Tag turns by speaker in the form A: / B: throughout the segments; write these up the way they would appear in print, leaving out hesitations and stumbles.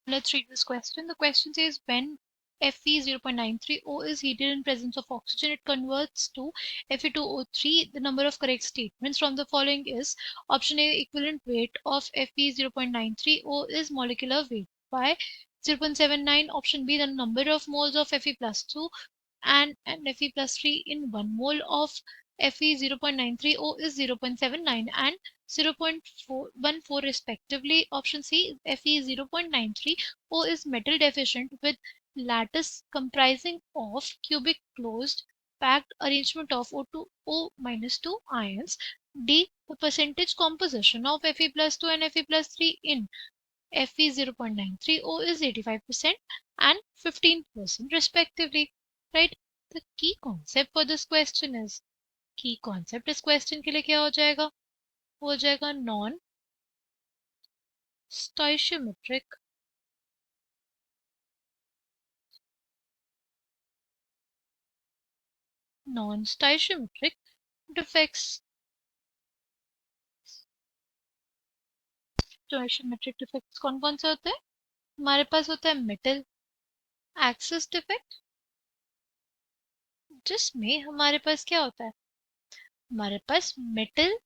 A: Let's read this question. The question says when Fe 0.93O is heated in presence of oxygen, it converts to Fe2O3. The number of correct statements from the following is: option A, equivalent weight of Fe 0.93O is molecular weight by 0.79. Option B, the number of moles of Fe plus 2 and Fe plus 3 in 1 mole of Fe 0.93O is 0.79 and 0.14 respectively. Option C, Fe 0.93O is metal deficient with lattice comprising of cubic closed packed arrangement of O2O-2 ions. D, the percentage composition of Fe plus 2 and Fe plus 3 in Fe 0.93O is 85% and 15% respectively. Right? The key concept for this question is, की concept इस question के लिए क्या हो जाएगा? हो जाएगा non स्टोइशियोमेट्रिक defects. स्टोइशियोमेट्रिक defects कौन कौन से होते हैं? हमारे पास होता है मेटल एक्सिस डिफेक्ट, जिसमें हमारे पास क्या होता है? हमारे पास मेटल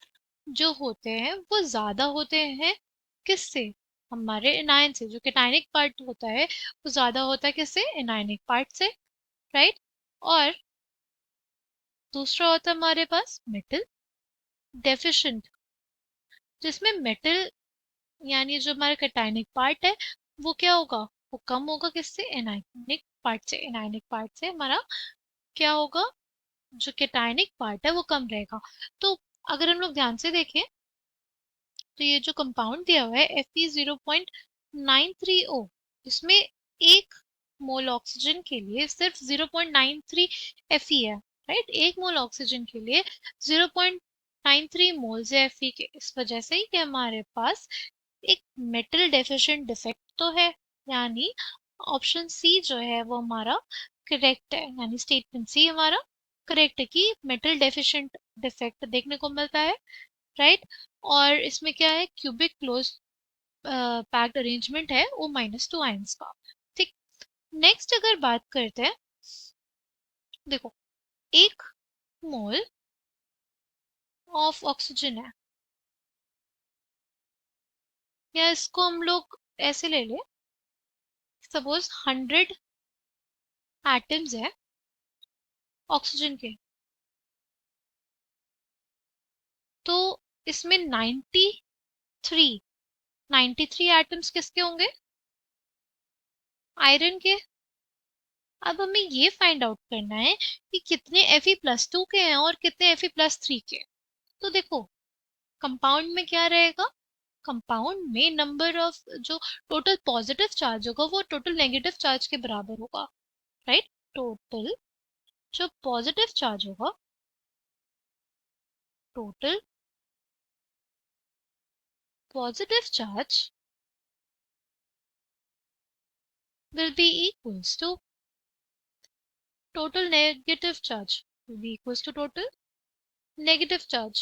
A: जो होते हैं वो ज्यादा होते हैं किससे? हमारे एनायन से. जो कैटायनिक पार्ट होता है वो ज्यादा होता है किससे? एनायनिक पार्ट से. राइट. और दूसरा होता है हमारे पास मेटल डेफिशिएंट, जिसमें मेटल यानी जो हमारा कैटायनिक पार्ट है वो क्या होगा? वो कम होगा किससे? एनायनिक पार्ट से. एनायनिक पार्ट से हमारा क्या होगा? जो कैटायनिक पार्ट है वो कम रहेगा. तो अगर हम लोग ध्यान से देखें तो ये जो कंपाउंड दिया हुआ है Fe0.93O, इसमें एक मोल ऑक्सीजन के लिए सिर्फ 0.93 Fe है. राइट. एक मोल ऑक्सीजन के लिए 0.93 मोल्स है Fe के. इस वजह से ही कि हमारे पास एक मेटल डेफिशिएंट डिफेक्ट तो है. यानी ऑप्शन सी जो है वो हमारा करेक्ट है. यानी स्टेटमेंट सी हमारा करेक्ट है कि मेटल डेफिशिएंट डिफेक्ट देखने को मिलता है. राइट. और इसमें क्या है? क्यूबिक क्लोज पैक्ड अरेंजमेंट है O-2 आयंस का. ठीक. नेक्स्ट अगर बात करते हैं, देखो, एक मोल ऑफ ऑक्सीजन है, या इसको हम लोग ऐसे ले ले, सपोज 100 एटम्स है ऑक्सीजन के, तो इसमें 93 एटम्स किसके होंगे? आयरन के. अब हमें ये फाइंड आउट करना है कि कितने Fe+2 के हैं और कितने Fe+3 के. तो देखो, कंपाउंड में क्या रहेगा? कंपाउंड में नंबर ऑफ जो टोटल पॉजिटिव चार्ज होगा वो टोटल नेगेटिव चार्ज के बराबर होगा. राइट. टोटल जो पॉजिटिव चार्ज होगा, total positive charge will be equals to total negative charge will be equals to total negative charge.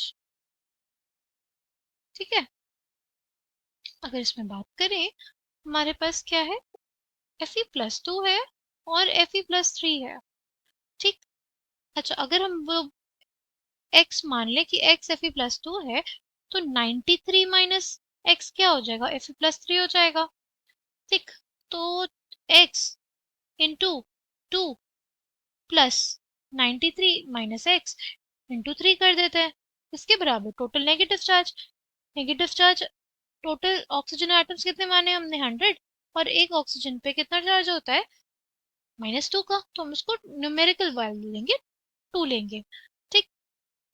A: ठीक है. अगर इसमें बात करें, हमारे पास क्या है? Fe+2 है और Fe+3 है. ठीक. अच्छा, अगर हम वो x मान लें कि x Fe+2 है, तो 93 माइनस x क्या हो जाएगा? Fe+3 हो जाएगा. ठीक. तो x into 2 plus 93 minus x into 3 कर देते हैं. इसके बराबर total negative charge. Negative charge total oxygen atoms कितने माने हमने? 100. और एक ऑक्सीजन पे कितना चार्ज होता है? -2 का. तो हम इसको न्यूमेरिकल वैल्यू लेंगे, 2 लेंगे. ठीक.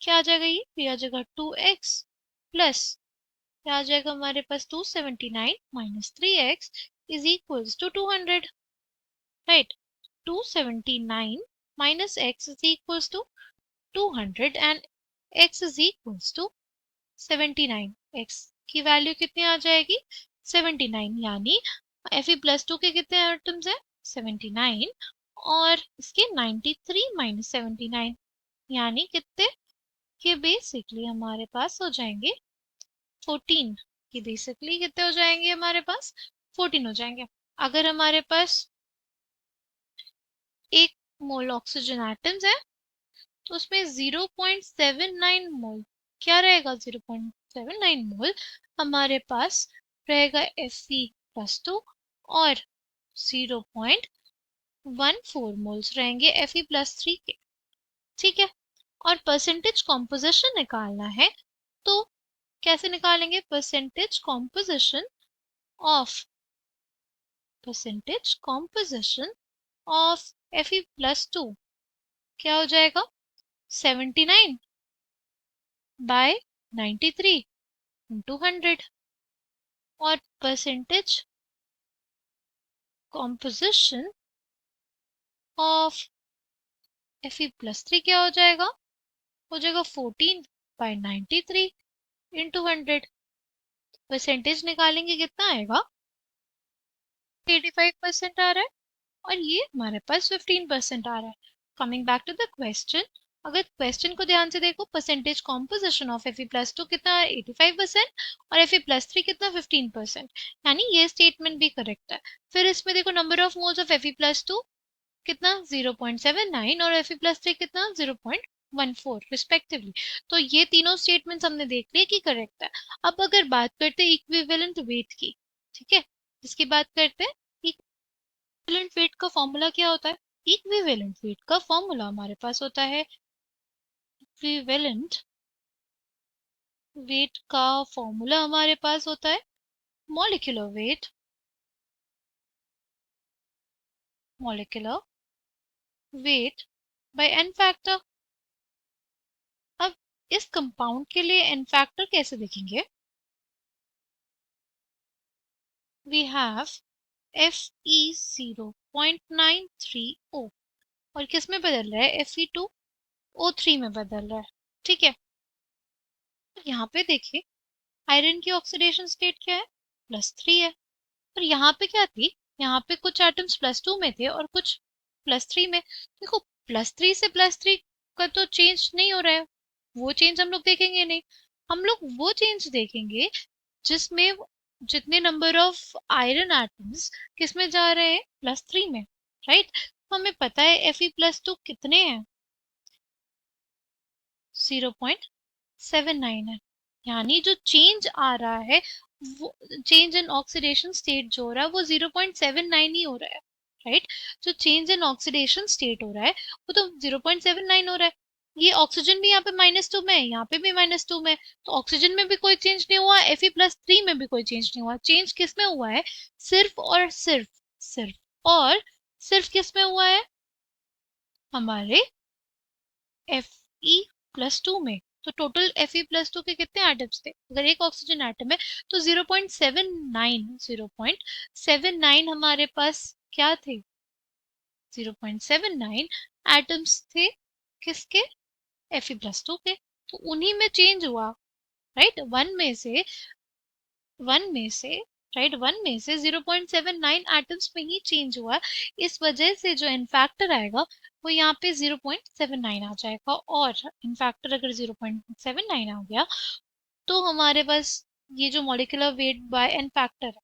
A: क्या आ जाएगा? ये आ जाएगा 2x प्लस क्या आ जाएगा हमारे पास? 279 minus 3x is equals to 200. Right. 279 minus x is equals to 200 and x is equals to 79. x की वैल्यू कितनी आ जाएगी? 79. यानी Fe+2 के कितने एटम्स हैं? 79. और इसके 93 माइनस 79 यानी कितने? कि बेसिकली हमारे पास हो जाएंगे 14. कि बेसिकली कितने हो जाएंगे? हमारे पास 14 हो जाएंगे. अगर हमारे पास 1 मोल ऑक्सीजन एटम्स है तो उसमें 0.79 मोल क्या रहेगा, 0.79 मोल हमारे पास रहेगा Fe+2 और 0.14 मोल्स रहेंगे Fe+3 के। ठीक है, और परसेंटेज कॉम्पोजिशन निकालना है तो कैसे निकालेंगे, परसेंटेज कॉम्पोजिशन ऑफ Fe+2 क्या हो जाएगा, 79/93 इंटू 100 और परसेंटेज कॉम्पोजिशन ऑफ Fe+3 क्या हो जाएगा, 14/93 इंटू 100। परसेंटेज निकालेंगे कितना आएगा, 85% आ रहा है और ये हमारे पास 15% आ रहा है। Coming back to the question, अगर क्वेश्चन को ध्यान से देखो, परसेंटेज कॉम्पोजिशन ऑफ Fe+2 कितना है, 85% और Fe+3 कितना, 15%, यानी ये स्टेटमेंट भी करेक्ट है। फिर इसमें देखो number of moles of Fe+2 कितना 0.79 और Fe+3 कितना 0.14 रिस्पेक्टिवली। तो ये तीनों स्टेटमेंट्स हमने देख लिए कि करेक्ट है। अब अगर बात करते हैं इक्विवेलेंट वेट की, ठीक है, इसकी बात करते हैं। इक्विवेलेंट वेट का फॉर्मूला क्या होता है, इक्विवेलेंट वेट का फॉर्मूला हमारे पास होता है, इक्विवेलेंट वेट का फॉर्मूला हमारे पास होता है molecular weight, molecular weight by n factor. अब इस कंपाउंड के लिए एन फैक्टर कैसे देखेंगे, we have Fe 0.93O और किस में बदल रहा है, Fe2O3 में बदल रहा है। ठीक है, यहाँ पे देखिए आयरन की ऑक्सीडेशन स्टेट क्या है, +3 है। और यहाँ पे क्या थी, यहाँ पे कुछ एटम्स +2 में थे और कुछ +3 में। देखो +3 से +3 का तो चेंज नहीं हो रहा है, वो चेंज हम लोग देखेंगे नहीं। हम लोग वो चेंज देखेंगे जिसमें जितने नंबर ऑफ आयरन एटम्स किस में जा रहे हैं, +3 में, राइट। तो हमें पता है Fe+2 कितने हैं, 0.79 है। यानी जो चेंज आ रहा है, वो चेंज इन ऑक्सीडेशन स्टेट जो हो रहा है वो 0.79 ही हो रहा है, राइट। जो चेंज इन ऑक्सीडेशन स्टेट हो रहा है वो तो 0.79 हो रहा है। ये ऑक्सीजन भी यहाँ पे -2 में है, यहाँ पे भी -2 में है, तो ऑक्सीजन में भी कोई चेंज नहीं हुआ, Fe+3 में भी कोई चेंज नहीं हुआ। चेंज किस में हुआ है, सिर्फ और सिर्फ, सिर्फ और सिर्फ किस में हुआ है, हमारे Fe+2 में। तो टोटल Fe+2 के कितने एटम्स थे, अगर एक ऑक्सीजन एटम है तो 0.79 हमारे पास क्या थे, 0.79 एटम्स थे किसके, Fe+2 के। तो उन्हीं में चेंज हुआ, राइट, वन में से राइट, वन में से 0.79 एटम्स में ही चेंज हुआ। इस वजह से जो एन फैक्टर आएगा वो यहाँ पे 0.79 आ जाएगा। और इन फैक्टर अगर 0.79 आ गया तो हमारे पास ये जो molecular weight by n factor है,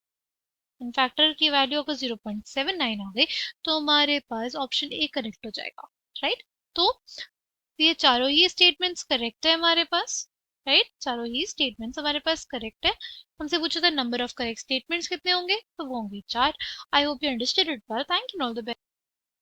A: एन फैक्टर की वैल्यू अगर 0.79 आ गई तो हमारे पास ऑप्शन ए करेक्ट हो जाएगा, राइट। तो ये चारों ही स्टेटमेंट्स करेक्ट है हमारे पास, राइट, चारों ही स्टेटमेंट्स हमारे पास करेक्ट है। हमसे पूछा था नंबर ऑफ करेक्ट स्टेटमेंट्स कितने होंगे, तो वो होंगे 4। I hope you understood it well, thank you, all the best.